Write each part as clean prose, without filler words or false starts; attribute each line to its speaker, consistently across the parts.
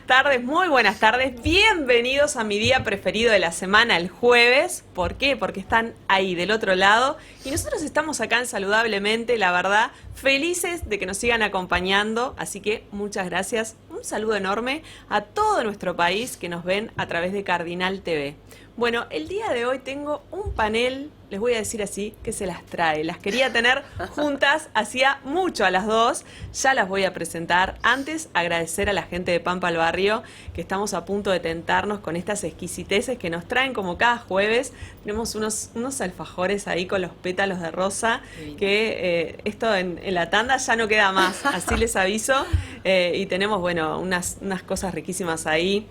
Speaker 1: tardes, muy buenas tardes. Bienvenidos a mi día preferido de la semana, el jueves. ¿Por qué? Porque están ahí del otro lado y nosotros estamos acá en Saludablemente, la verdad, felices de que nos sigan acompañando. Así que muchas gracias. Un saludo enorme a todo nuestro país que nos ven a través de Cardinal TV. Bueno, el día de hoy tengo un panel, les voy a decir así, que se las trae. Las quería tener juntas, hacía mucho a las dos, ya las voy a presentar. Antes, agradecer a la gente de Pampa al Barrio, que estamos a punto de tentarnos con estas exquisiteces que nos traen como cada jueves. Tenemos unos alfajores ahí con los pétalos de rosa, que esto en la tanda ya no queda más, así les aviso. Y tenemos, bueno, unas cosas riquísimas ahí.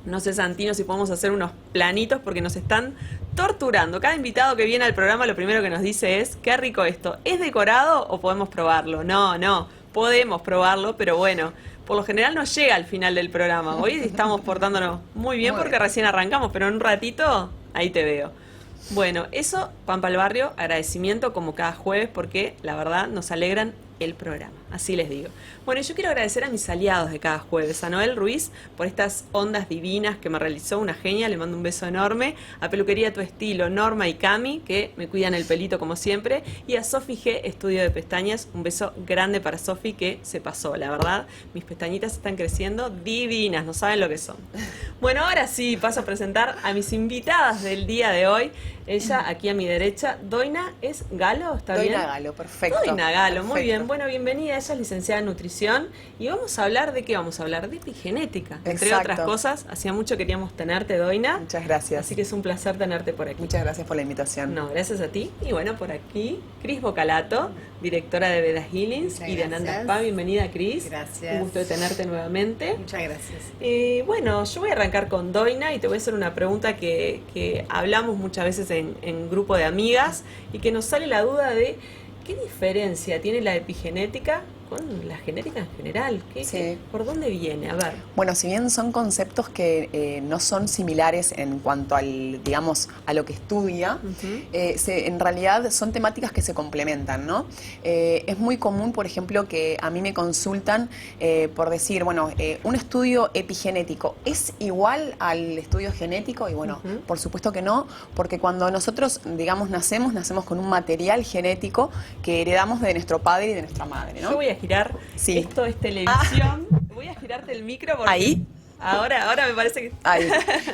Speaker 1: No sé, Santino, si podemos hacer unos planitos porque nos están torturando. Cada invitado que viene al programa lo primero que nos dice es, qué rico esto. ¿Es decorado o podemos probarlo? No, podemos probarlo, pero bueno, por lo general no llega al final del programa. Hoy estamos portándonos muy bien porque recién arrancamos, pero en un ratito ahí te veo. Bueno, eso, Pampa al Barrio, agradecimiento como cada jueves porque la verdad nos alegran el programa, así les digo. Bueno, yo quiero agradecer a mis aliados de cada jueves, a Noel Ruiz por estas ondas divinas que me realizó, una genia, le mando un beso enorme, a Peluquería Tu Estilo, Norma y Cami, que me cuidan el pelito como siempre, y a Sofi G, Estudio de Pestañas, un beso grande para Sofi que se pasó, la verdad, mis pestañitas están creciendo divinas, no saben lo que son. Bueno, ahora sí, paso a presentar a mis invitadas del día de hoy. Ella, aquí a mi derecha, Doina, ¿es Galo? ¿Está bien?
Speaker 2: Doina Galo, perfecto.
Speaker 1: Doina Galo, muy
Speaker 2: perfecto.
Speaker 1: bien. Bueno, bienvenida. Ella es licenciada en nutrición y vamos a hablar de qué vamos a hablar, de epigenética, entre otras cosas. Hacía mucho queríamos tenerte, Doina.
Speaker 2: Muchas gracias.
Speaker 1: Así que es un placer tenerte por aquí.
Speaker 2: Muchas gracias por la invitación.
Speaker 1: No, gracias a ti. Y bueno, por aquí, Cris Bocalato, directora de Veda Healings y de Ananda Spa. Bienvenida, Cris.
Speaker 3: Gracias.
Speaker 1: Un gusto de tenerte nuevamente.
Speaker 3: Muchas gracias.
Speaker 1: Bueno, yo voy a arrancar con Doina y te voy a hacer una pregunta que hablamos muchas veces en grupo de amigas y que nos sale la duda de ¿qué diferencia tiene la epigenética con la genética en general? ¿Por dónde viene? A ver.
Speaker 2: Bueno, si bien son conceptos que no son similares en cuanto al, digamos, a lo que estudia, en realidad son temáticas que se complementan, ¿no? Es muy común, por ejemplo, que a mí me consultan por decir, bueno, un estudio epigenético, ¿es igual al estudio genético? Y bueno, por supuesto que no, porque cuando nosotros, digamos, nacemos con un material genético que heredamos de nuestro padre y de nuestra madre, ¿no?
Speaker 1: Yo voy a girar, esto es televisión, voy a girarte el micro porque
Speaker 2: ahí.
Speaker 1: Ahora me parece que...
Speaker 2: Ahí.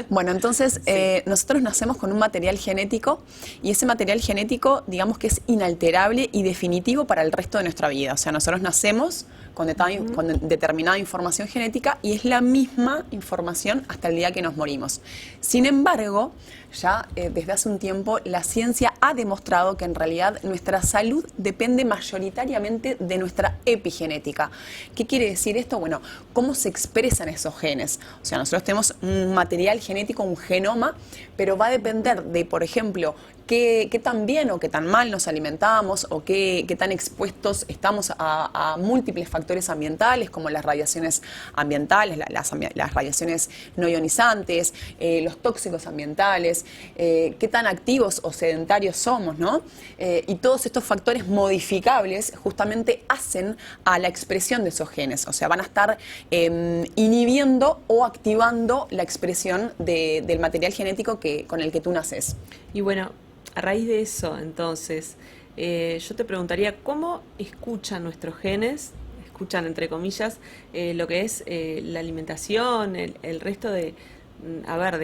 Speaker 2: Bueno, entonces nosotros nacemos con un material genético y ese material genético, digamos que es inalterable y definitivo para el resto de nuestra vida. O sea, nosotros nacemos con determinada información genética y es la misma información hasta el día que nos morimos. Sin embargo, ya desde hace un tiempo la ciencia ha demostrado que en realidad nuestra salud depende mayoritariamente de nuestra epigenética. ¿Qué quiere decir esto? Bueno, cómo se expresan esos genes. O sea, nosotros tenemos un material genético, un genoma, pero va a depender de, por ejemplo, qué tan bien o qué tan mal nos alimentamos o qué tan expuestos estamos a múltiples factores ambientales como las radiaciones ambientales, las radiaciones no ionizantes, los tóxicos ambientales, qué tan activos o sedentarios somos, ¿no? Y todos estos factores modificables justamente hacen a la expresión de esos genes, o sea, van a estar inhibiendo o activando la expresión del material genético con el que tú naces.
Speaker 1: Y bueno, a raíz de eso, entonces, yo te preguntaría, ¿cómo escuchan nuestros genes, escuchan entre comillas, lo que es la alimentación, el resto de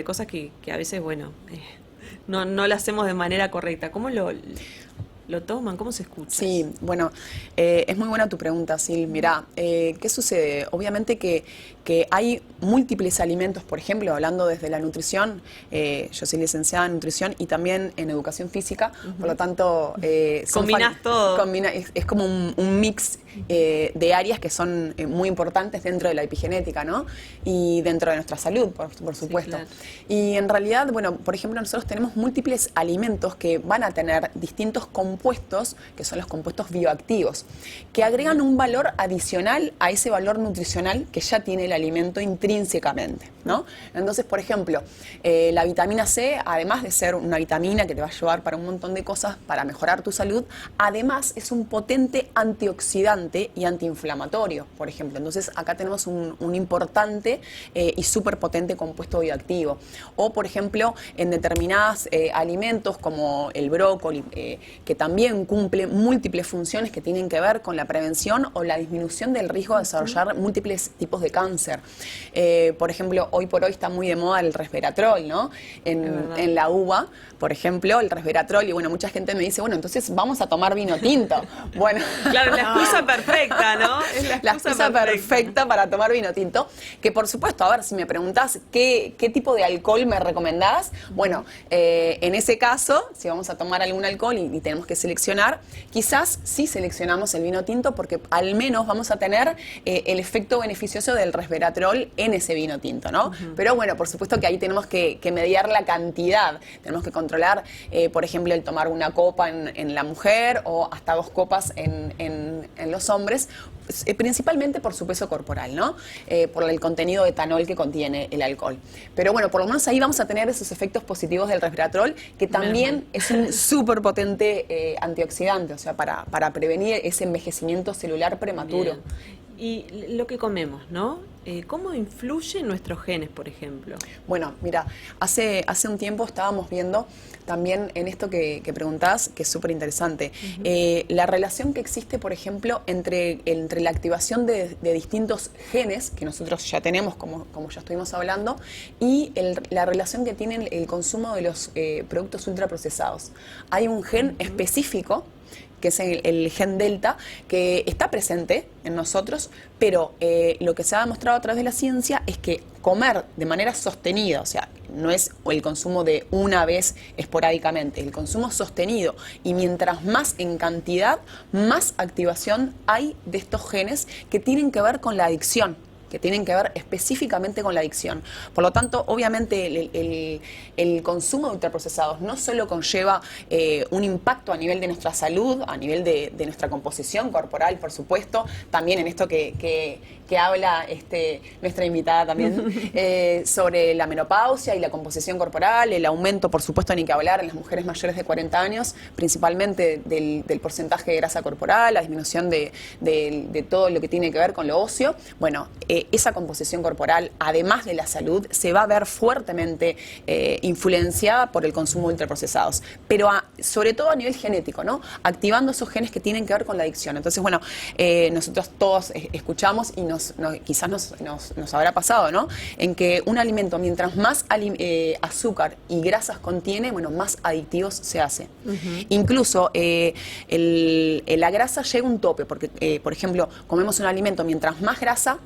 Speaker 1: cosas que a veces, bueno, no lo hacemos de manera correcta? ¿Cómo lo toman? ¿Cómo se escucha?
Speaker 2: Sí, bueno, es muy buena tu pregunta, Sil. Mirá, ¿qué sucede? Obviamente que hay múltiples alimentos, por ejemplo, hablando desde la nutrición, yo soy licenciada en nutrición y también en educación física, por lo tanto...
Speaker 1: Combinás todo.
Speaker 2: Es como un mix de áreas que son muy importantes dentro de la epigenética, ¿no? Y dentro de nuestra salud, por supuesto. Sí, claro. Y en realidad, bueno, por ejemplo, nosotros tenemos múltiples alimentos que van a tener distintos compuestos, que son los compuestos bioactivos, que agregan un valor adicional a ese valor nutricional que ya tiene el alimento intrínsecamente. ¿no? Entonces, por ejemplo, la vitamina C, además de ser una vitamina que te va a ayudar para un montón de cosas, para mejorar tu salud, además es un potente antioxidante y antiinflamatorio, por ejemplo. Entonces, acá tenemos un importante y súper potente compuesto bioactivo. O, por ejemplo, en determinados alimentos como el brócoli, que también cumple múltiples funciones que tienen que ver con la prevención o la disminución del riesgo de desarrollar múltiples tipos de cáncer. Por ejemplo, hoy por hoy está muy de moda el resveratrol, ¿no? En la uva, por ejemplo, el resveratrol, y bueno, mucha gente me dice, bueno, entonces vamos a tomar vino tinto. Bueno,
Speaker 1: claro, la excusa perfecta, ¿no? Es
Speaker 2: la excusa perfecta para tomar vino tinto, que por supuesto, a ver, si me preguntás qué tipo de alcohol me recomendás, bueno, en ese caso, si vamos a tomar algún alcohol y tenemos que seleccionar, quizás sí seleccionamos el vino tinto porque al menos vamos a tener el efecto beneficioso del resveratrol en ese vino tinto, ¿no? Pero bueno, por supuesto que ahí tenemos que mediar la cantidad, tenemos que controlar, por ejemplo, el tomar una copa en la mujer o hasta 2 copas en los hombres, principalmente por su peso corporal, ¿no? Por el contenido de etanol que contiene el alcohol. Pero bueno, por lo menos ahí vamos a tener esos efectos positivos del resveratrol, que también es un súper potente antioxidante, o sea, para prevenir ese envejecimiento celular prematuro.
Speaker 1: Bien. Y lo que comemos, ¿no? ¿Cómo influye en nuestros genes, por ejemplo?
Speaker 2: Bueno, mira, hace un tiempo estábamos viendo también en esto que preguntás, que es súper interesante, la relación que existe, por ejemplo, entre la activación de distintos genes, que nosotros ya tenemos, como ya estuvimos hablando, y la relación que tienen el consumo de los productos ultraprocesados. Hay un gen específico, que es el gen delta, que está presente en nosotros, pero lo que se ha demostrado a través de la ciencia es que comer de manera sostenida, o sea, no es el consumo de una vez esporádicamente, el consumo sostenido, y mientras más en cantidad, más activación hay de estos genes que tienen que ver con la adicción, que tienen que ver específicamente con la adicción. Por lo tanto, obviamente el consumo de ultraprocesados no solo conlleva un impacto a nivel de nuestra salud, a nivel de nuestra composición corporal, por supuesto, también en esto que habla nuestra invitada también, sobre la menopausia y la composición corporal, el aumento, por supuesto, ni que hablar en las mujeres mayores de 40 años, principalmente del porcentaje de grasa corporal, la disminución de todo lo que tiene que ver con lo óseo. Bueno, esa composición corporal, además de la salud, se va a ver fuertemente influenciada por el consumo de ultraprocesados, pero sobre todo a nivel genético, ¿no? Activando esos genes que tienen que ver con la adicción. Entonces, bueno, nosotros todos escuchamos y quizás nos habrá pasado, ¿no? En que un alimento, mientras más azúcar y grasas contiene, bueno, más adictivos se hace. Incluso la grasa llega a un tope, porque, por ejemplo, comemos un alimento, mientras más grasa,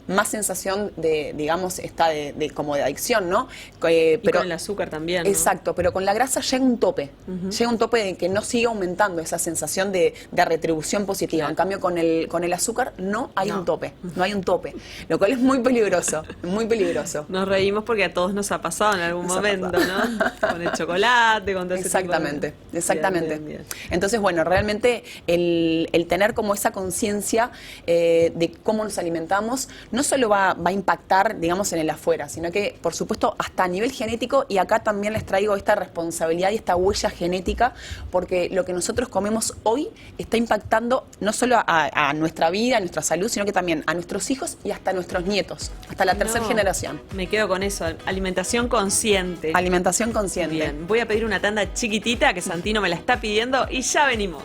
Speaker 2: más sensación de, digamos, está como de adicción, ¿no?
Speaker 1: Pero con el azúcar también, ¿no?
Speaker 2: Exacto, pero con la grasa llega un tope. Llega un tope de que no sigue aumentando esa sensación de retribución positiva. Claro. En cambio, con el azúcar no hay un tope. No hay un tope. Lo cual es muy peligroso, muy peligroso.
Speaker 1: Nos reímos porque a todos nos ha pasado en algún momento, ¿no? Con el chocolate, con todo ese
Speaker 2: exactamente, tipo de... exactamente.
Speaker 1: Bien.
Speaker 2: Entonces, bueno, realmente el tener como esa conciencia de cómo nos alimentamos no solo va a impactar, digamos, en el afuera, sino que, por supuesto, hasta a nivel genético, y acá también les traigo esta responsabilidad y esta huella genética, porque lo que nosotros comemos hoy está impactando no solo a nuestra vida, a nuestra salud, sino que también a nuestros hijos y hasta a nuestros nietos, hasta la tercera generación.
Speaker 1: Me quedo con eso, alimentación consciente.
Speaker 2: Alimentación consciente.
Speaker 1: Bien, voy a pedir una tanda chiquitita que Santino me la está pidiendo y ya venimos.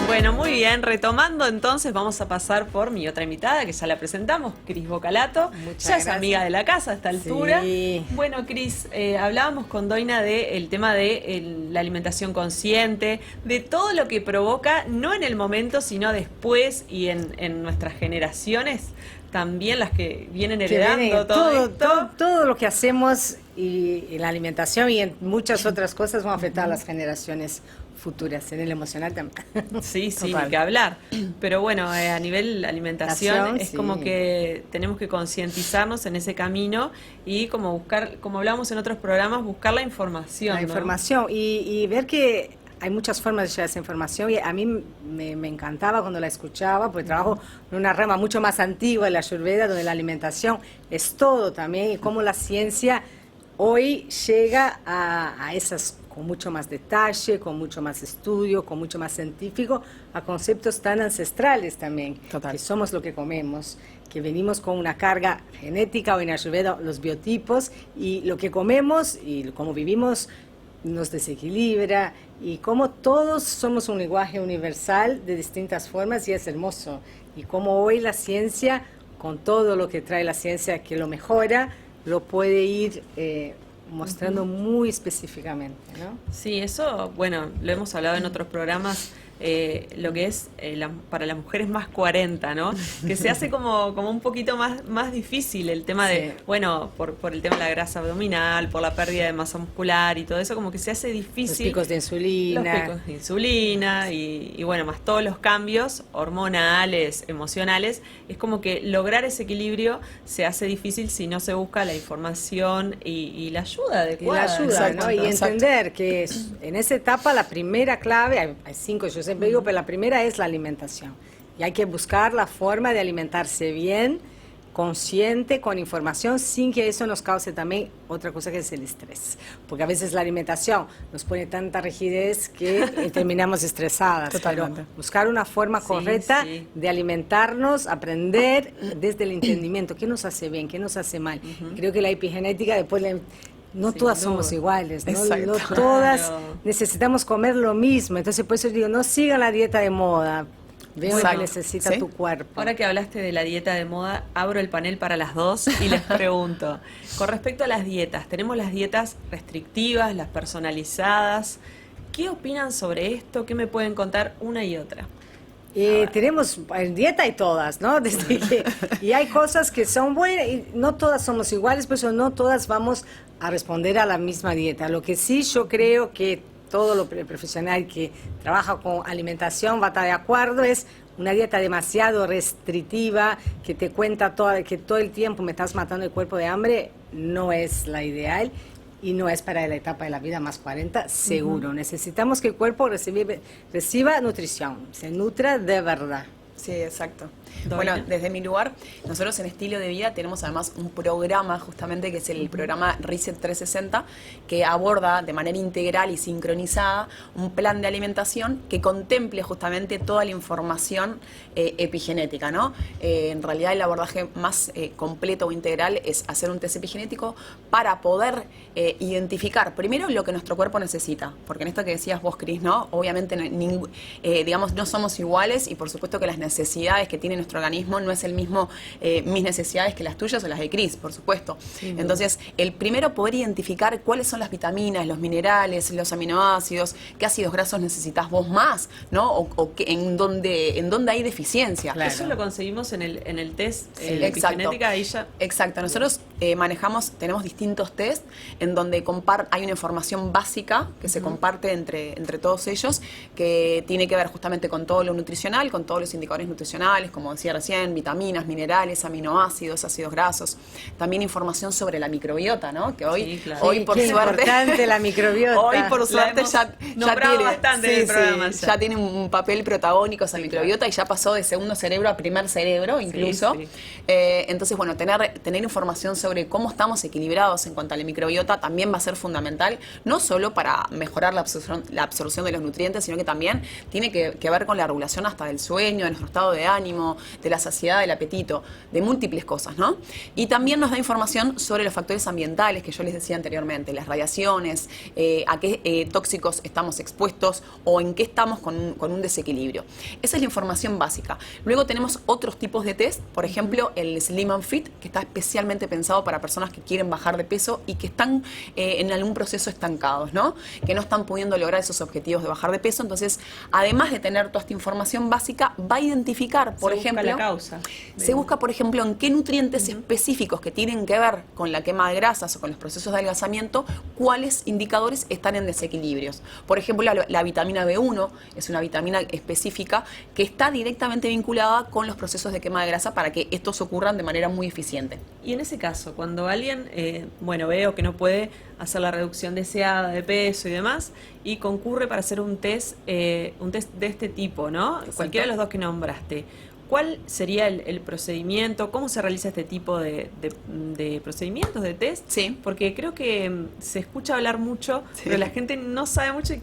Speaker 1: Bueno, muy bien, retomando entonces vamos a pasar por mi otra invitada, que ya la presentamos, Cris Bocalato. Ya es amiga de la casa a esta altura.
Speaker 3: Sí.
Speaker 1: Bueno, Cris, hablábamos con Doina del tema de la alimentación consciente, de todo lo que provoca, no en el momento, sino después y en nuestras generaciones, también las que vienen heredando
Speaker 3: todo lo que hacemos y la alimentación y en muchas otras cosas van a afectar a las generaciones futuras, en el emocional también.
Speaker 1: Sí, ni que hablar. Pero bueno, a nivel alimentación es como que tenemos que concientizarnos en ese camino y como buscar, como hablamos en otros programas, buscar la información.
Speaker 3: La información y ver que hay muchas formas de llegar a esa información y a mí me encantaba cuando la escuchaba, porque trabajo en una rama mucho más antigua de la Ayurveda, donde la alimentación es todo también, y cómo la ciencia hoy llega a esas, con mucho más detalle, con mucho más estudio, con mucho más científico, a conceptos tan ancestrales también,
Speaker 2: Total.
Speaker 3: que somos lo que comemos, que venimos con una carga genética, o en Ayurveda los biotipos, y lo que comemos y cómo vivimos nos desequilibra, y cómo todos somos un lenguaje universal de distintas formas, y es hermoso. Y cómo hoy la ciencia, con todo lo que trae la ciencia, que lo mejora, lo puede ir mostrando muy específicamente, ¿no?
Speaker 1: Sí, eso, bueno, lo hemos hablado en otros programas, lo que es para las mujeres más 40, ¿no? Que se hace como un poquito más difícil el tema de,
Speaker 3: Sí.
Speaker 1: bueno, por el tema de la grasa abdominal, por la pérdida de masa muscular y todo eso, como que se hace
Speaker 3: Los
Speaker 1: difícil.
Speaker 3: picos de insulina.
Speaker 1: Los picos de insulina y bueno, más todos los cambios hormonales, emocionales, es como que lograr ese equilibrio se hace difícil si no se busca la información y la ayuda
Speaker 3: Y
Speaker 1: adecuada.
Speaker 3: la ayuda,
Speaker 2: Exacto,
Speaker 3: ¿no? Y
Speaker 2: exacto.
Speaker 3: entender que en esa etapa la primera clave, hay 5, yo siempre digo, pero la primera es la alimentación. Y hay que buscar la forma de alimentarse bien, consciente, con información, sin que eso nos cause también otra cosa que es el estrés. Porque a veces la alimentación nos pone tanta rigidez que terminamos estresadas.
Speaker 2: Totalmente.
Speaker 3: Pero buscar una forma
Speaker 1: Sí,
Speaker 3: correcta
Speaker 1: sí.
Speaker 3: de alimentarnos, aprender desde el entendimiento, qué nos hace bien, qué nos hace mal. Creo que la epigenética después no
Speaker 1: Sin
Speaker 3: todas
Speaker 1: duda.
Speaker 3: somos iguales, ¿no?
Speaker 2: Exacto.
Speaker 3: No todas
Speaker 1: Claro.
Speaker 3: necesitamos comer lo mismo. Entonces, por eso digo, no sigan la dieta de moda. Veo lo que
Speaker 2: Exacto.
Speaker 3: necesita
Speaker 2: ¿Sí?
Speaker 3: tu cuerpo.
Speaker 1: Ahora que hablaste de la dieta de moda, abro el panel para las dos y les pregunto, con respecto a las dietas, tenemos las dietas restrictivas, las personalizadas, ¿qué opinan sobre esto? ¿Qué me pueden contar una y otra?
Speaker 3: Tenemos dieta y todas, ¿no? Y hay cosas que son buenas y no todas somos iguales, por eso no todas vamos a responder a la misma dieta. Lo que sí yo creo que todo el profesional que trabaja con alimentación va a estar de acuerdo es una dieta demasiado restrictiva que te cuenta que todo el tiempo me estás matando el cuerpo de hambre, no es la ideal. Y no es para la etapa de la vida más 40, seguro. Necesitamos que el cuerpo reciba nutrición, se nutra de verdad.
Speaker 2: Sí, exacto.
Speaker 1: Doina.
Speaker 2: Bueno, desde mi lugar, nosotros en Estilo de Vida tenemos además un programa justamente que es el programa Reset 360 que aborda de manera integral y sincronizada un plan de alimentación que contemple justamente toda la información epigenética, ¿no? En realidad el abordaje más completo o integral es hacer un test epigenético para poder identificar primero lo que nuestro cuerpo necesita, porque en esto que decías vos, Cris, ¿no? Obviamente digamos no somos iguales y por supuesto que las necesidades que tiene nuestro organismo no es el mismo mis necesidades que las tuyas o las de Cris, por supuesto. Entonces, el primero poder identificar cuáles son las vitaminas, los minerales, los aminoácidos, qué ácidos grasos necesitas vos más, ¿no? O en dónde hay deficiencia.
Speaker 3: Claro.
Speaker 1: Eso lo conseguimos en el test
Speaker 2: Sí,
Speaker 1: de
Speaker 2: exacto.
Speaker 1: epigenética, ahí ya...
Speaker 2: Exacto, nosotros tenemos distintos test en donde hay una información básica que se comparte entre todos ellos, que tiene que ver justamente con todo lo nutricional, con todos los indicadores nutricionales, como decía recién, vitaminas, minerales, aminoácidos, ácidos grasos, también información sobre la microbiota, ¿no? Que hoy,
Speaker 1: Sí, claro.
Speaker 2: hoy
Speaker 3: Sí,
Speaker 2: por
Speaker 3: qué
Speaker 2: suerte,
Speaker 3: importante la microbiota.
Speaker 2: hoy por
Speaker 1: La
Speaker 2: suerte
Speaker 1: hemos
Speaker 2: ya
Speaker 1: nombrado
Speaker 2: tiene,
Speaker 1: bastante en el programa ya.
Speaker 2: ya tiene un papel protagónico esa microbiota y ya pasó de segundo cerebro a primer cerebro incluso.
Speaker 1: sí.
Speaker 2: Entonces, bueno, tener información sobre cómo estamos equilibrados en cuanto a la microbiota también va a ser fundamental, no solo para mejorar la absorción de los nutrientes, sino que también tiene que ver con la regulación hasta del sueño, de nuestro estado de ánimo, de la saciedad, del apetito, de múltiples cosas, ¿no? Y también nos da información sobre los factores ambientales que yo les decía anteriormente, las radiaciones, a qué tóxicos estamos expuestos o en qué estamos con un desequilibrio. Esa es la información básica. Luego tenemos otros tipos de test, por ejemplo, el Slim and Fit, que está especialmente pensado para personas que quieren bajar de peso y que están en algún proceso estancados, ¿no? Que no están pudiendo lograr esos objetivos de bajar de peso. Entonces, además de tener toda esta información básica, va a identificar, por
Speaker 1: Se busca
Speaker 2: ejemplo,
Speaker 1: la causa.
Speaker 2: se busca, por ejemplo, en qué nutrientes específicos que tienen que ver con la quema de grasas o con los procesos de adelgazamiento, cuáles indicadores están en desequilibrios. Por ejemplo, la vitamina B1 es una vitamina específica que está directamente vinculada con los procesos de quema de grasa para que estos ocurran de manera muy eficiente.
Speaker 1: Y en ese caso, caso, cuando alguien, veo que no puede hacer la reducción deseada de peso y demás, y concurre para hacer un test de este tipo, ¿no?
Speaker 2: Exacto.
Speaker 1: Cualquiera de los dos que nombraste. ¿Cuál sería el procedimiento? ¿Cómo se realiza este tipo de procedimientos, de test?
Speaker 2: Sí.
Speaker 1: Porque creo que se escucha hablar mucho,
Speaker 2: Sí.
Speaker 1: pero la gente no sabe mucho.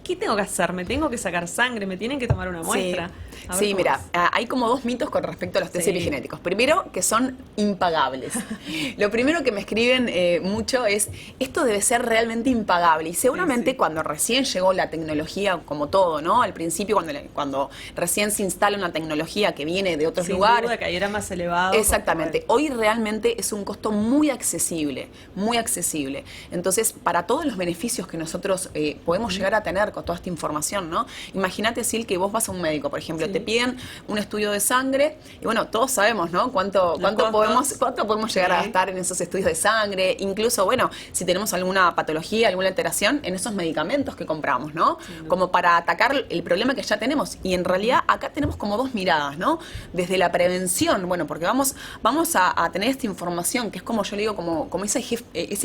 Speaker 1: ¿Qué tengo que hacer? ¿Me tengo que sacar sangre? ¿Me tienen que tomar una muestra? A ver
Speaker 2: Sí,
Speaker 1: cómo
Speaker 2: mira,
Speaker 1: es.
Speaker 2: hay como dos mitos con respecto a los test
Speaker 1: Sí.
Speaker 2: epigenéticos. Primero, que son impagables. Lo primero que me escriben mucho es, esto debe ser realmente impagable. Y seguramente
Speaker 1: Sí.
Speaker 2: cuando recién llegó la tecnología, como todo, ¿no? Al principio, cuando recién se instala una tecnología que viene de otros
Speaker 1: Sin
Speaker 2: lugares.
Speaker 1: duda que ahí era más elevado.
Speaker 2: Exactamente. Hoy realmente es un costo muy accesible, muy accesible. Entonces, para todos los beneficios que nosotros podemos llegar a tener con toda esta información, ¿no? Imagínate, Sil, que vos vas a un médico, por ejemplo,
Speaker 1: Sí.
Speaker 2: te piden un estudio de sangre y bueno, todos sabemos, ¿no? Cuánto
Speaker 1: costos.
Speaker 2: podemos llegar a
Speaker 1: Sí.
Speaker 2: gastar en esos estudios de sangre, incluso, bueno, si tenemos alguna patología, alguna alteración, en esos medicamentos que compramos, ¿no?
Speaker 1: Sí,
Speaker 2: Como para atacar el problema que ya tenemos. Y en realidad acá tenemos como dos miradas, ¿no? Desde la prevención, bueno, porque vamos a tener esta información, que es como yo le digo, como ese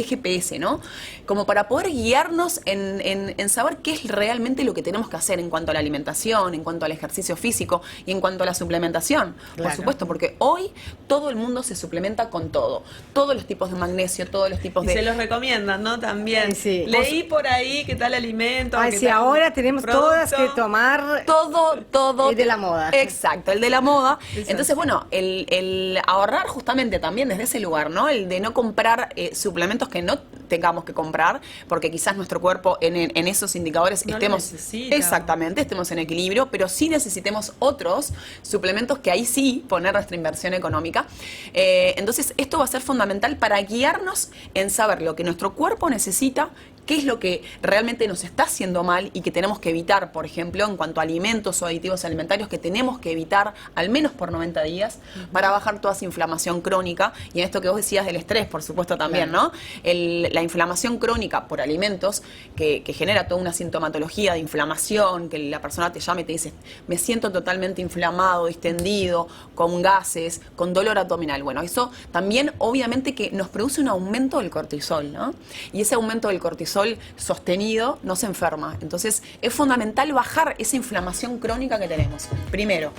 Speaker 2: GPS, ¿no? Como para poder guiarnos en saber qué es realmente lo que tenemos que hacer en cuanto a la alimentación, en cuanto al ejercicio físico y en cuanto a la suplementación. Por
Speaker 3: Claro.
Speaker 2: supuesto, porque hoy todo el mundo se suplementa con todo. Todos los tipos de magnesio, todos los tipos
Speaker 1: Y
Speaker 2: de...
Speaker 1: se los recomiendan, ¿no? También.
Speaker 3: Sí.
Speaker 1: Leí por ahí qué tal alimento.
Speaker 3: Ay,
Speaker 1: qué
Speaker 3: sí,
Speaker 1: tal
Speaker 3: ahora tenemos todas
Speaker 1: producto.
Speaker 3: que tomar
Speaker 2: Todo.
Speaker 3: el de la moda.
Speaker 2: Exacto, el de la moda.
Speaker 1: Exacto.
Speaker 2: Entonces, bueno, el ahorrar justamente también desde ese lugar, ¿no? El de no comprar suplementos que no tengamos que comprar, porque quizás nuestro cuerpo en esos indicadores
Speaker 1: No lo
Speaker 2: estemos...
Speaker 1: necesita.
Speaker 2: Exactamente, estemos en equilibrio, pero sí necesitemos otros suplementos que ahí sí poner nuestra inversión económica. Entonces, esto va a ser fundamental para guiarnos en saber lo que nuestro cuerpo necesita, qué es lo que realmente nos está haciendo mal y que tenemos que evitar, por ejemplo, en cuanto a alimentos o aditivos alimentarios que tenemos que evitar al menos por 90 días para bajar toda esa inflamación crónica. Y en esto que vos decías del estrés, por supuesto, también,
Speaker 3: Claro.
Speaker 2: ¿no? La inflamación crónica por alimentos que genera toda una sintomatología de inflamación, que la persona te llama y te dice, me siento totalmente inflamado, distendido, con gases, con dolor abdominal. Bueno, eso también obviamente que nos produce un aumento del cortisol, ¿no? Y ese aumento del cortisol sostenido nos enferma. Entonces es fundamental bajar esa inflamación crónica que tenemos. Primero.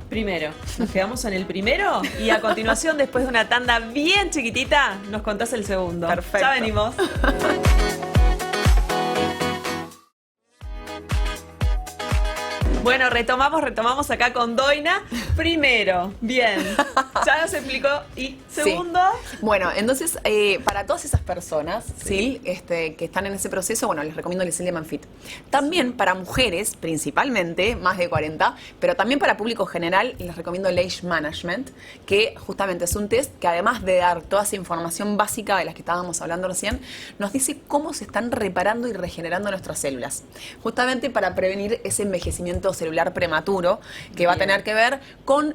Speaker 1: Primero, nos quedamos en el primero y a continuación, después de una tanda bien chiquitita, nos contás el segundo.
Speaker 2: Perfecto.
Speaker 1: Ya venimos. Bueno, retomamos acá con Doina. Primero, bien, ya nos explicó. Y segundo,
Speaker 2: Sí. Bueno, entonces, para todas esas personas, ¿sí? Que están en ese proceso, bueno, les recomiendo el Sildeman Fit. También para mujeres, principalmente, más de 40, pero también para público general, les recomiendo el Age Management, que justamente es un test que además de dar toda esa información básica de las que estábamos hablando recién, nos dice cómo se están reparando y regenerando nuestras células. Justamente para prevenir ese envejecimiento celular prematuro, que va a
Speaker 1: Bien.
Speaker 2: tener que ver con,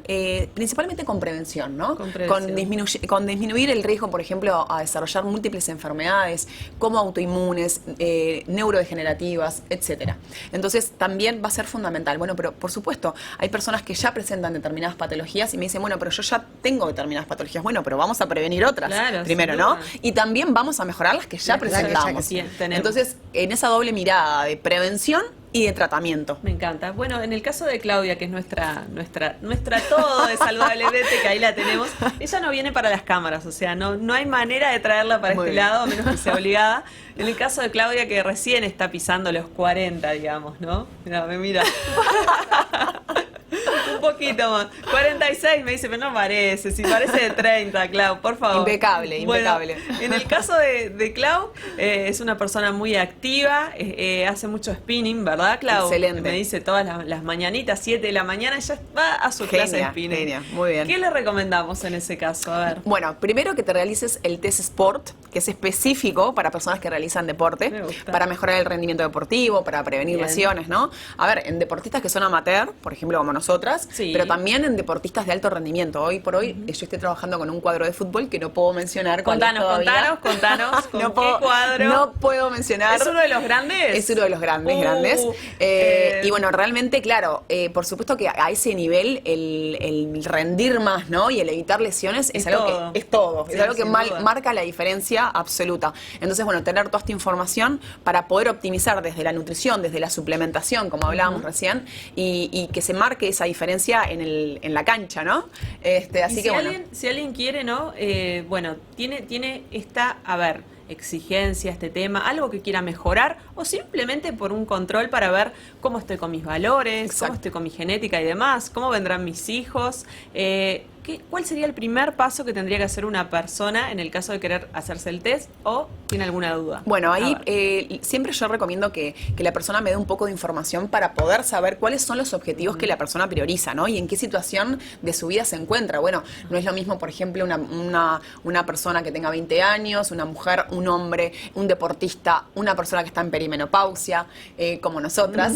Speaker 2: principalmente con prevención, ¿no?
Speaker 1: Con prevención.
Speaker 2: Con disminuir el riesgo, por ejemplo, a desarrollar múltiples enfermedades como autoinmunes, neurodegenerativas, etcétera. Entonces, también va a ser fundamental. Bueno, pero por supuesto, hay personas que ya presentan determinadas patologías y me dicen, bueno, pero yo ya tengo determinadas patologías. Bueno, pero vamos a prevenir otras
Speaker 1: Claro,
Speaker 2: primero,
Speaker 1: sin
Speaker 2: ¿no?
Speaker 1: duda.
Speaker 2: Y también vamos a mejorar las que ya
Speaker 3: Claro, ya que
Speaker 2: presentamos.
Speaker 1: sí, tenemos.
Speaker 2: Entonces, en esa doble mirada de prevención y de tratamiento.
Speaker 1: me encanta. Bueno, en el caso de Claudia, que es nuestra todo de Saludablemente, que ahí la tenemos, ella no viene para las cámaras, o sea, no hay manera de traerla para
Speaker 2: Muy
Speaker 1: este
Speaker 2: bien.
Speaker 1: lado, a menos que sea obligada. En el caso de Claudia, que recién está pisando los 40, digamos, ¿no? Mira, me mira. Un poquito más. 46 me dice, pero no parece, si parece de 30, Clau, por favor.
Speaker 2: Impecable,
Speaker 1: Bueno,
Speaker 2: impecable.
Speaker 1: en el caso de Clau, es una persona muy activa, hace mucho spinning, ¿verdad, Clau?
Speaker 2: Excelente.
Speaker 1: Me dice todas las mañanitas, 7 de la mañana, ella va a su clase de
Speaker 2: Genia,
Speaker 1: spinning.
Speaker 2: genia, muy bien.
Speaker 1: ¿Qué le recomendamos en ese caso? A ver.
Speaker 2: Bueno, primero que te realices el test Sport, que es específico para personas que realizan deporte,
Speaker 1: Me gusta.
Speaker 2: para mejorar el rendimiento deportivo, para prevenir
Speaker 1: Bien.
Speaker 2: lesiones, ¿no? A ver, en deportistas que son amateur, por ejemplo, como nosotras,
Speaker 1: Sí.
Speaker 2: pero también en deportistas de alto rendimiento. Hoy por hoy yo estoy trabajando con un cuadro de fútbol que no puedo mencionar. cuál es todavía.
Speaker 1: Contanos, ¿con
Speaker 2: No
Speaker 1: qué
Speaker 2: puedo-
Speaker 1: cuadro?
Speaker 2: No puedo mencionar.
Speaker 1: ¿Es uno de los grandes?
Speaker 2: Es uno de los grandes. Y bueno, realmente, claro, por supuesto que a ese nivel el rendir más, ¿no? Y el evitar lesiones es
Speaker 1: Es
Speaker 2: algo
Speaker 1: todo.
Speaker 2: que es todo.
Speaker 1: Sí,
Speaker 2: es algo que
Speaker 1: sin duda.
Speaker 2: marca la diferencia absoluta. Entonces, bueno, tener toda esta información para poder optimizar desde la nutrición, desde la suplementación, como hablábamos recién, y que se marque esa diferencia en la cancha, ¿no? Así
Speaker 1: Y
Speaker 2: que bueno.
Speaker 1: si alguien quiere, ¿no? Bueno, tiene esta, a ver, exigencia, este tema, algo que quiera mejorar, o simplemente por un control para ver cómo estoy con mis valores,
Speaker 2: Exacto.
Speaker 1: cómo estoy con mi genética y demás, cómo vendrán mis hijos. ¿Cuál sería el primer paso que tendría que hacer una persona en el caso de querer hacerse el test o tiene alguna duda?
Speaker 2: Bueno,
Speaker 1: A
Speaker 2: ahí
Speaker 1: ver.
Speaker 2: siempre yo recomiendo que la persona me dé un poco de información para poder saber cuáles son los objetivos que la persona prioriza, ¿no? Y en qué situación de su vida se encuentra. Bueno, no es lo mismo, por ejemplo, una persona que tenga 20 años, una mujer, un hombre, un deportista, una persona que está en perimenopausia, como nosotras.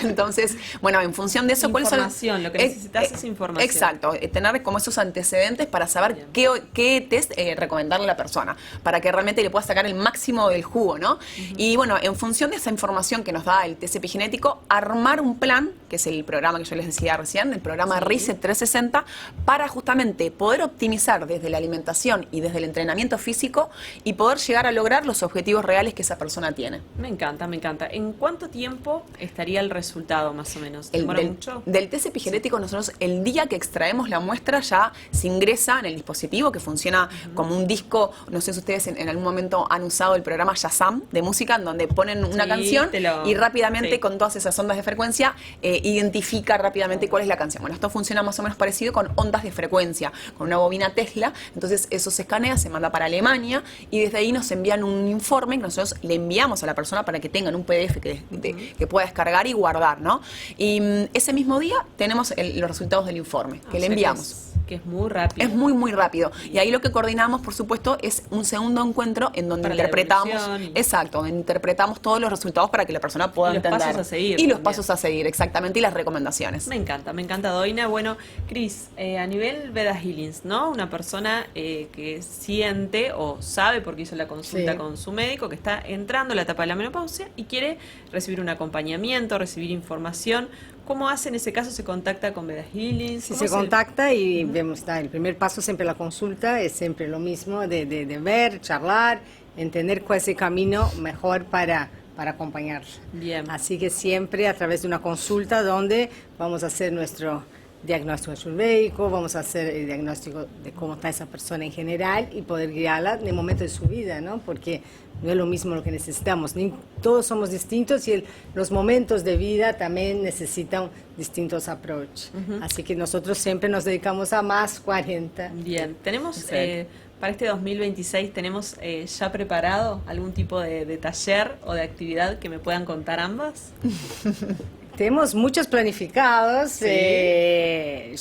Speaker 2: Entonces, bueno, en función de eso, ¿cuáles son?
Speaker 1: Información, lo que necesitas es información.
Speaker 2: Exacto, tener como esos antecedentes para saber qué test recomendarle a la persona, para que realmente le pueda sacar el máximo del jugo, ¿no? Y bueno, en función de esa información que nos da el test epigenético, armar un plan, que es el programa que yo les decía recién, el programa Reset 360, para justamente poder optimizar desde la alimentación y desde el entrenamiento físico y poder llegar a lograr los objetivos reales que esa persona tiene.
Speaker 1: Me encanta, me encanta. ¿En cuánto tiempo estaría el resultado, más o menos? ¿Demora mucho?
Speaker 2: Del test epigenético, nosotros el día que extraemos la muestra ya se ingresa en el dispositivo que funciona como un disco. No sé si ustedes en algún momento han usado el programa Shazam de música, en donde ponen una
Speaker 1: Sí,
Speaker 2: canción y rápidamente
Speaker 1: sí.
Speaker 2: con todas esas ondas de frecuencia identifica rápidamente cuál es la canción. Bueno, esto funciona más o menos parecido con ondas de frecuencia, con una bobina Tesla. Entonces eso se escanea, se manda para Alemania y desde ahí nos envían un informe que nosotros le enviamos a la persona para que tengan un PDF que pueda descargar y guardar, ¿no? Y ese mismo día tenemos los resultados del informe que le enviamos.
Speaker 1: Que es muy rápido.
Speaker 2: Es muy, muy rápido. Y ahí lo que coordinamos, por supuesto, es un segundo encuentro en donde
Speaker 1: Para la
Speaker 2: interpretamos,
Speaker 1: devolución y-
Speaker 2: exacto, donde interpretamos todos los resultados para que la persona pueda
Speaker 1: Y los
Speaker 2: entender.
Speaker 1: pasos a seguir
Speaker 2: Y los
Speaker 1: también.
Speaker 2: pasos a seguir, exactamente, y las recomendaciones.
Speaker 1: Me encanta, Doina. Bueno, Cris, a nivel Veda Healings, ¿no? Una persona que siente o sabe porque hizo la consulta
Speaker 3: Sí.
Speaker 1: con su médico que está entrando en la etapa de la menopausia y quiere recibir un acompañamiento, recibir información. ¿Cómo hace en ese caso? ¿Se contacta con Veda Healings?
Speaker 3: Si
Speaker 1: ¿Cómo
Speaker 3: se
Speaker 1: es el-
Speaker 3: contacta y vemos, el primer paso siempre la consulta, es siempre lo mismo, de ver, charlar, entender cuál es el camino mejor para acompañarla.
Speaker 1: Bien.
Speaker 3: Así que siempre a través de una consulta donde vamos a hacer nuestro diagnóstico ayurvédico, vamos a hacer el diagnóstico de cómo está esa persona en general y poder guiarla en el momento de su vida, ¿no? Porque no es lo mismo lo que necesitamos. Todos somos distintos y los momentos de vida también necesitan distintos approach. Así que nosotros siempre nos dedicamos a más 40.
Speaker 1: Bien, tenemos
Speaker 2: Excelente.
Speaker 1: para este 2026, ¿tenemos ya preparado algún tipo de taller o de actividad que me puedan contar ambas?
Speaker 3: Tenemos muchos planificados.
Speaker 1: Sí.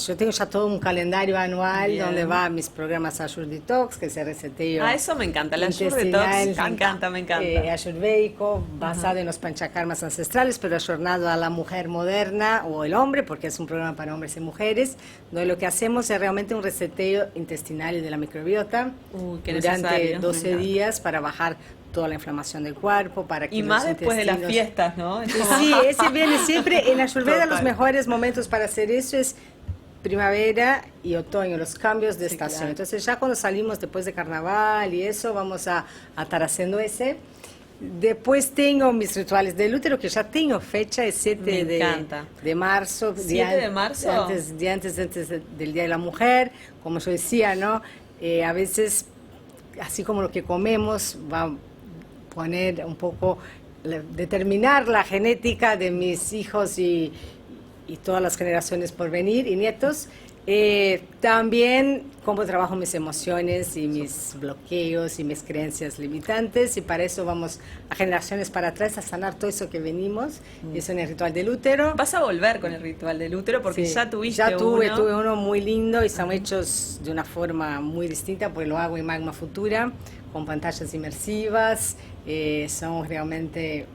Speaker 3: Yo tengo ya todo un calendario anual
Speaker 1: Bien.
Speaker 3: donde va mis programas Ayur Detox, que se reseteo.
Speaker 1: Ah, eso me encanta, la Ayur
Speaker 3: intestinal,
Speaker 1: Detox, me encanta.
Speaker 3: ayurvédico, basado en los panchakarmas ancestrales, pero ayornado a la mujer moderna o el hombre, porque es un programa para hombres y mujeres, donde lo que hacemos es realmente un reseteo intestinal y de la microbiota
Speaker 1: Uy, qué
Speaker 3: durante
Speaker 1: necesario, me
Speaker 3: 12
Speaker 1: encanta.
Speaker 3: días para bajar toda la inflamación del cuerpo, para que
Speaker 1: Y
Speaker 3: los
Speaker 1: más después de las
Speaker 3: intestinos-
Speaker 1: fiestas, ¿no? Es como-
Speaker 3: Sí, ese viene siempre en Ayurveda.
Speaker 2: Total.
Speaker 3: Los mejores momentos para hacer eso es primavera y otoño, los cambios de
Speaker 1: Sí,
Speaker 3: estación.
Speaker 1: claro.
Speaker 3: Entonces ya cuando salimos después de carnaval y eso, vamos a estar haciendo ese. Después tengo mis rituales del útero, que ya tengo fecha, es 7
Speaker 1: Me encanta.
Speaker 3: de marzo.
Speaker 1: 7 de marzo.
Speaker 3: Antes del Día de la Mujer. Como yo decía, ¿no? A veces, así como lo que comemos, va a poner un poco, determinar la genética de mis hijos y todas las generaciones por venir y nietos. También cómo trabajo mis emociones y mis bloqueos y mis creencias limitantes, y para eso vamos a generaciones para atrás a sanar todo eso que venimos. Eso en el ritual del útero.
Speaker 1: Vas a volver con el ritual del útero porque
Speaker 3: Sí,
Speaker 1: ya tuviste
Speaker 3: ya tuve
Speaker 1: uno.
Speaker 3: uno muy lindo y están hechos de una forma muy distinta porque lo hago en Magma Futura con pantallas inmersivas. Son realmente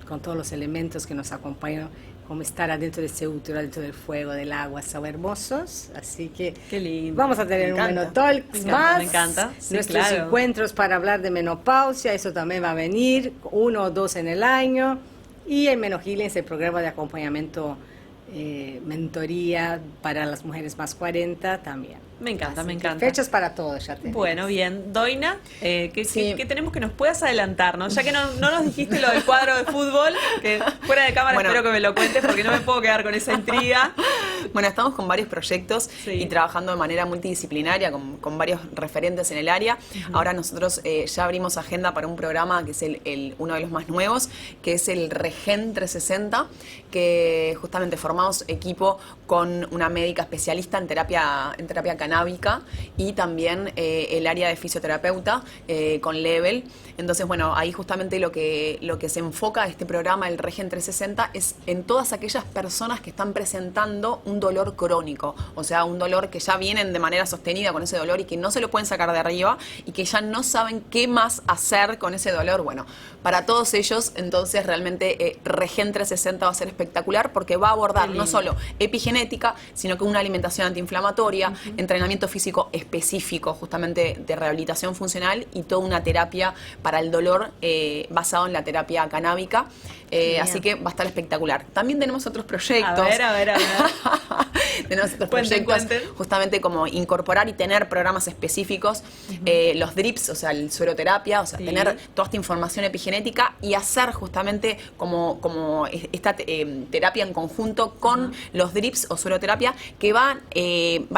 Speaker 3: con todos los elementos que nos acompañan, como estar adentro de ese útero, adentro del fuego, del agua, son hermosos. Así que
Speaker 1: Qué lindo.
Speaker 3: vamos a tener
Speaker 1: Me
Speaker 3: un
Speaker 1: encanta.
Speaker 3: Menotalks
Speaker 1: Me encanta,
Speaker 3: más.
Speaker 1: me encanta. Sí,
Speaker 3: Nuestros
Speaker 1: claro.
Speaker 3: encuentros para hablar de menopausia, eso también va a venir, 1 o 2 en el año. Y el Menohealing es el programa de acompañamiento, mentoría para las mujeres más 40 también.
Speaker 1: Me encanta,
Speaker 3: Así
Speaker 1: me
Speaker 3: que
Speaker 1: encanta.
Speaker 3: fechas para todos ya tenemos.
Speaker 1: Bueno, bien. Doina,
Speaker 2: Sí.
Speaker 1: ¿qué tenemos que nos puedas adelantar? ¿No? Ya que no nos dijiste lo del cuadro de fútbol, que fuera de cámara
Speaker 2: Bueno.
Speaker 1: espero que me lo cuentes porque no me puedo quedar con esa intriga.
Speaker 2: Bueno, estamos con varios proyectos
Speaker 1: Sí.
Speaker 2: y trabajando de manera multidisciplinaria con varios referentes en el área. Ahora nosotros ya abrimos agenda para un programa que es uno de los más nuevos, que es el Regen 360, que justamente formamos equipo con una médica especialista en terapia canábica y también el área de fisioterapeuta con Level. Entonces, bueno, ahí justamente lo que se enfoca este programa, el Regen 360, es en todas aquellas personas que están presentando un dolor crónico, o sea, un dolor que ya vienen de manera sostenida con ese dolor y que no se lo pueden sacar de arriba y que ya no saben qué más hacer con ese dolor. Bueno, para todos ellos, entonces, realmente Regen 360 va a ser espectacular porque va a abordar no solo epigenética, sino que una alimentación antiinflamatoria, entrenamiento físico específico, justamente de rehabilitación funcional y toda una terapia para el dolor basado en la terapia canábica. Así que va a estar espectacular. También tenemos otros proyectos.
Speaker 1: A ver.
Speaker 2: Tenemos otros
Speaker 1: Cuenten,
Speaker 2: proyectos,
Speaker 1: cuenten.
Speaker 2: justamente como incorporar y tener programas específicos, los drips, o sea, el sueroterapia, o sea,
Speaker 1: Sí.
Speaker 2: tener toda esta información epigenética y hacer justamente como esta terapia en conjunto con los drips o sueroterapia que van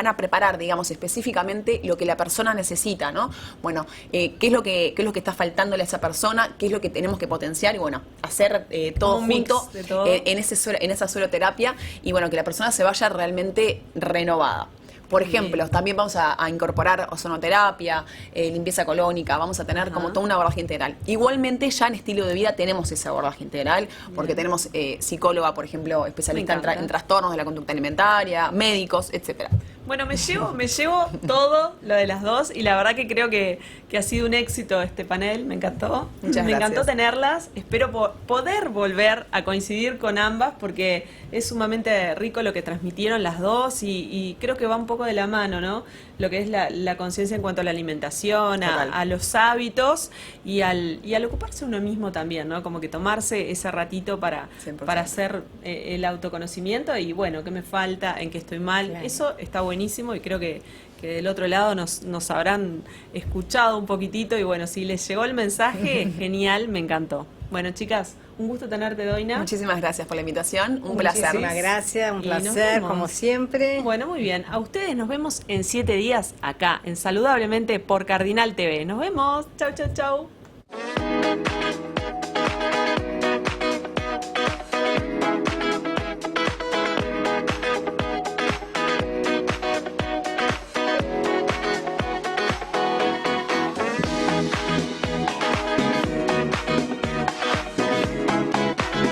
Speaker 2: a preparar, digamos, específicamente lo que la persona necesita, ¿no? Bueno, qué es lo que está faltándole a esa persona, qué es lo que tenemos que potenciar y bueno, hacer todo
Speaker 1: Un mix
Speaker 2: junto
Speaker 1: de todo.
Speaker 2: en esa sueroterapia y bueno, que la persona se vaya realmente renovada. Por ejemplo, también vamos a incorporar ozonoterapia, limpieza colónica, vamos a tener como toda una abordaje integral. Igualmente ya en estilo de vida tenemos ese abordaje integral, porque tenemos psicóloga, por ejemplo, especialista
Speaker 1: Me encanta.
Speaker 2: en trastornos de la conducta alimentaria, médicos, etcétera.
Speaker 1: Bueno, me llevo todo lo de las dos y la verdad que creo que ha sido un éxito este panel, me encantó.
Speaker 2: Muchas
Speaker 1: me encantó
Speaker 2: gracias.
Speaker 1: tenerlas, espero poder volver a coincidir con ambas porque es sumamente rico lo que transmitieron las dos y creo que va un poco de la mano, ¿no? Lo que es la conciencia en cuanto a la alimentación,
Speaker 2: Total.
Speaker 1: a los hábitos y al ocuparse uno mismo también, ¿no? Como que tomarse ese ratito para
Speaker 2: 100%.
Speaker 1: hacer el autoconocimiento y bueno, qué me falta, en qué estoy mal,
Speaker 3: Claro.
Speaker 1: eso está buenísimo y creo que del otro lado nos habrán escuchado un poquitito y bueno, si les llegó el mensaje, genial, me encantó. Bueno, chicas, un gusto tenerte, Doina.
Speaker 2: Muchísimas gracias por la invitación, un placer.
Speaker 3: Muchísimas gracias, un
Speaker 1: Y nos
Speaker 3: placer,
Speaker 1: vemos.
Speaker 3: como siempre.
Speaker 1: Bueno, muy bien. A ustedes nos vemos en 7 días acá, en Saludablemente por Cardinal TV. Nos vemos. Chau, chau, chau.